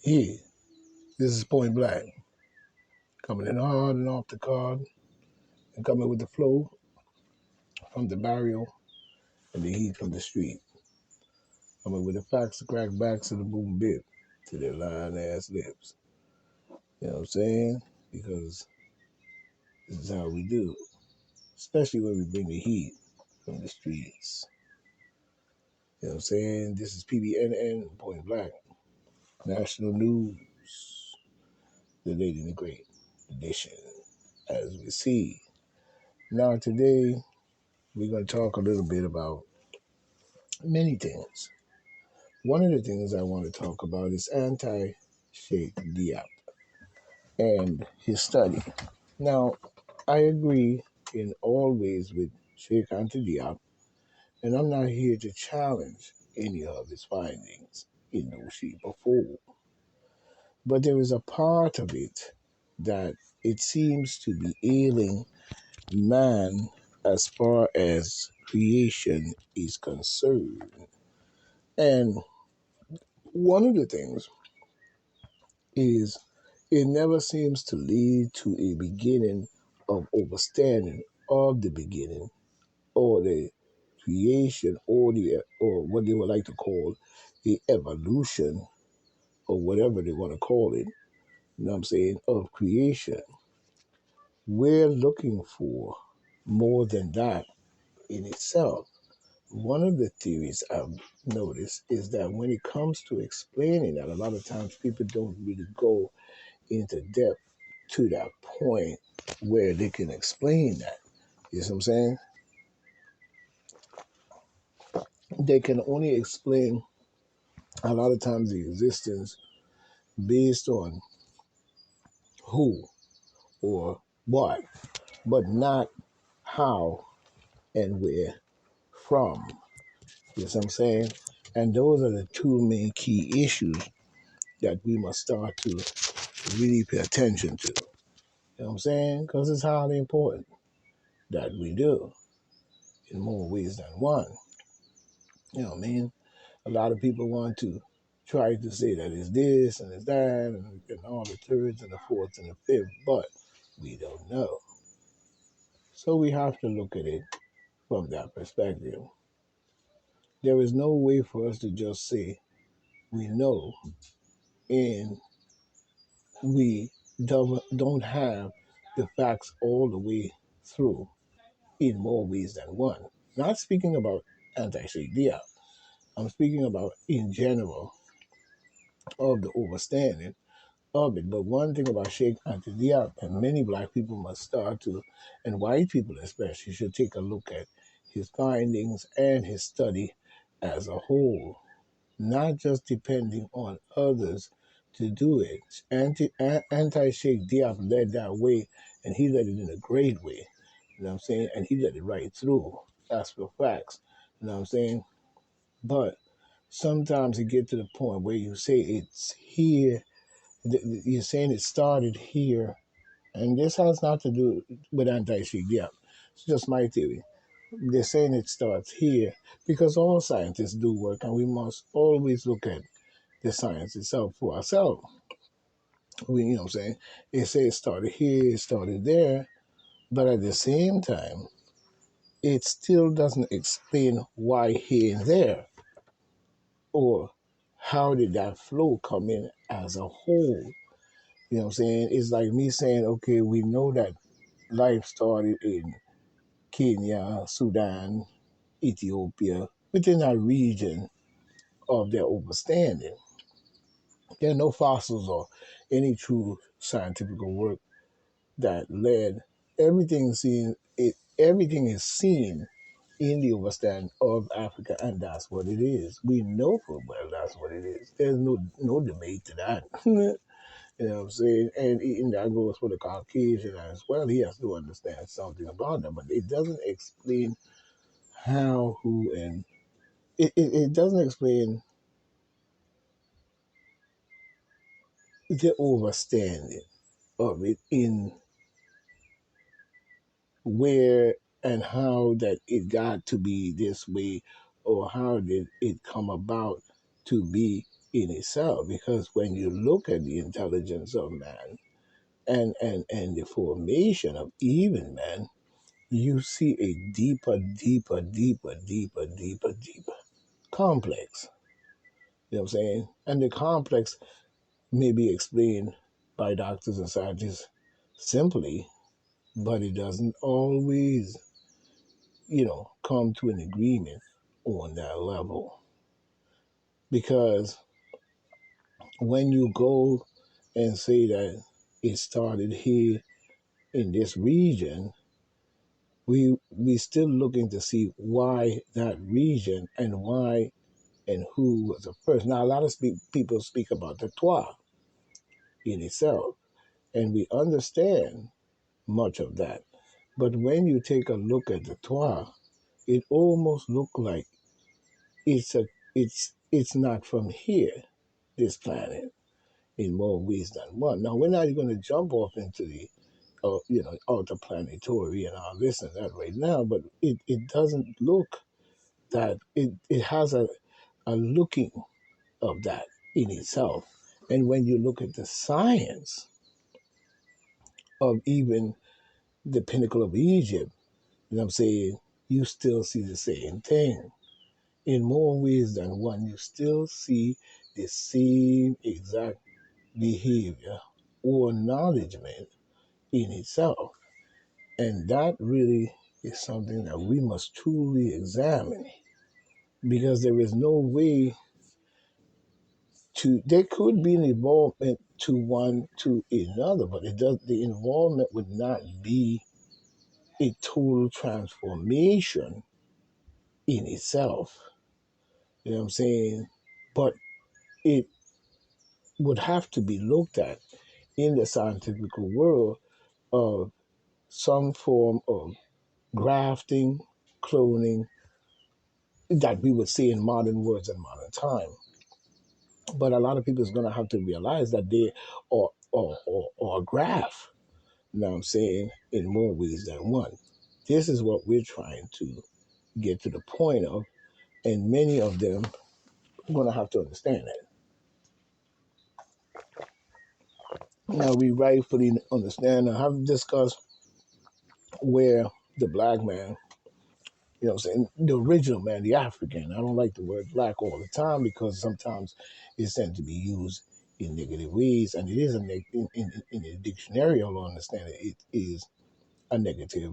Here, this is Point Black, coming in hard and off the card, and coming with the flow from the barrio and the heat from the street. Coming with the facts, the crackbacks, and the boom bip to their lying ass lips. You know what I'm saying? Because this is how we do, especially when we bring the heat from the streets. You know what I'm saying? This is PBNN, Point Black, National News, the late and the great edition, as we see. Now, today, we're going to talk a little bit about many things. One of the things I want to talk about is anti-Sheikh Diop and his study. Now, I agree in all ways with Sheikh Anta Diop, and I'm not here to challenge any of his findings in No Shape or Form. But there is a part of it that it seems to be ailing man as far as creation is concerned. And one of the things is it never seems to lead to a beginning of understanding of the beginning or the creation or what they would like to call the evolution or whatever they want to call it, you know what I'm saying, of creation. We're looking for more than that in itself. One of the theories I've noticed is that when it comes to explaining that, a lot of times people don't really go into depth to that point where they can explain that. You see what I'm saying? They can only explain a lot of times the existence based on who or what, but not how and where from. You see what I'm saying? And those are the two main key issues that we must start to really pay attention to. You know what I'm saying? Because it's highly important that we do in more ways than one. You know what I mean? A lot of people want to try to say that it's this and it's that and all the thirds and the fourths and the fifth, but we don't know. So we have to look at it from that perspective. There is no way for us to just say we know and we don't have the facts all the way through in more ways than one. Not speaking about anti-Sheikh Diop. I'm speaking about in general of the understanding of it. But one thing about Sheikh Anta Diop, and many black people must start to, and white people especially, should take a look at his findings and his study as a whole, not just depending on others to do it. Anti-Sheikh Diop led that way, and he led it in a great way. You know what I'm saying? And he led it right through. That's for facts. You know what I'm saying? But sometimes it get to the point where you say it's here, you're saying it started here, and this has not to do with anti-Sheikh Diop. It's just my theory. They're saying it starts here because all scientists do work, and we must always look at the science itself for ourselves. You know what I'm saying? They say it started here, it started there, but at the same time, it still doesn't explain why here and there, or how did that flow come in as a whole. You know what I'm saying? It's like me saying, okay, we know that life started in Kenya, Sudan, Ethiopia, within that region of their understanding. There are no fossils or any true scientific work that led everything is seen in the understanding of Africa, and that's what it is. We know for well that's what it is. There's no debate to that. You know what I'm saying? And that goes for the Caucasian as well. He has to understand something about them, but it doesn't explain how, who, and it doesn't explain the understanding of it in where and how that it got to be this way, or how did it come about to be in itself. Because when you look at the intelligence of man and the formation of even man, you see a deeper complex. You know what I'm saying? And the complex may be explained by doctors and scientists simply, but it doesn't always, come to an agreement on that level. Because when you go and say that it started here in this region, we still looking to see why that region and why and who was the first. Now, a lot of people speak about the Twa in itself, and we understand much of that. But when you take a look at the Twa, it almost look like it's a it's not from here, this planet, in more ways than one. Now, we're not going to jump off into the interplanetary and all this and that right now, but it doesn't look that it has a looking of that in itself. And when you look at the science of even the pinnacle of Egypt, you know what I'm saying, you still see the same thing. In more ways than one, you still see the same exact behavior or acknowledgement in itself. And that really is something that we must truly examine, because there is no way there could be an involvement to one to another, but the involvement would not be a total transformation in itself. You know what I'm saying? But it would have to be looked at in the scientific world of some form of grafting, cloning, that we would see in modern words and modern time. But a lot of people is going to have to realize that they are a graph, you know what I'm saying, in more ways than one. This is what we're trying to get to the point of, and many of them are going to have to understand that. Now, we rightfully understand and have discussed where the black man, you know what I'm saying, the original man, the African. I don't like the word black all the time because sometimes it's tend to be used in negative ways, and it is in the dictionary. I'll understand it is a negative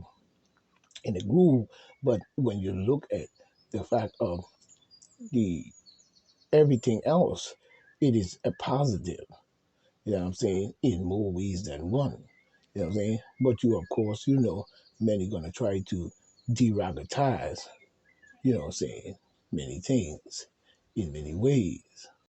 in the groove. But when you look at the fact of the everything else, it is a positive. You know what I'm saying? In more ways than one. You know what I'm saying? But you, of course, many gonna try to derogotize, you know what I'm saying, many things in many ways.